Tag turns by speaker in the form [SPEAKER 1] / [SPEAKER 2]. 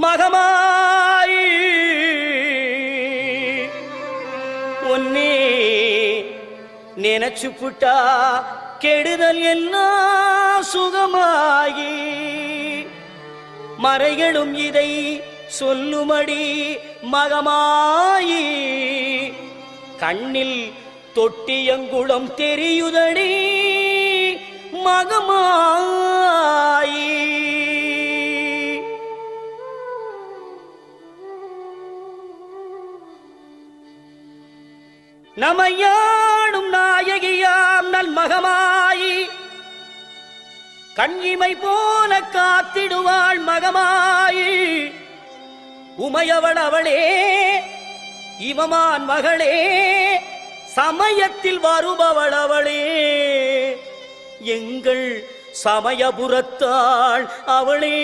[SPEAKER 1] மகமாயி ஒன்னே நினைச்சு புட்டா கெடுதல் எல்லாம் சுகமாகி மறைகளும் இதை சொல்லுமடி மகமாயி கண்ணில் தொட்டியங்குளம் தெரியுதடி மகமாயி நமையாடும் நாயகியாம் நல் மகமாயி கண்ணிமை போல காத்திடுவாள் மகமாயி உமையவள் அவளே இவமான் மகளே சமயத்தில் வருபவள் அவளே எங்கள் சமயபுரத்தாள் அவளே.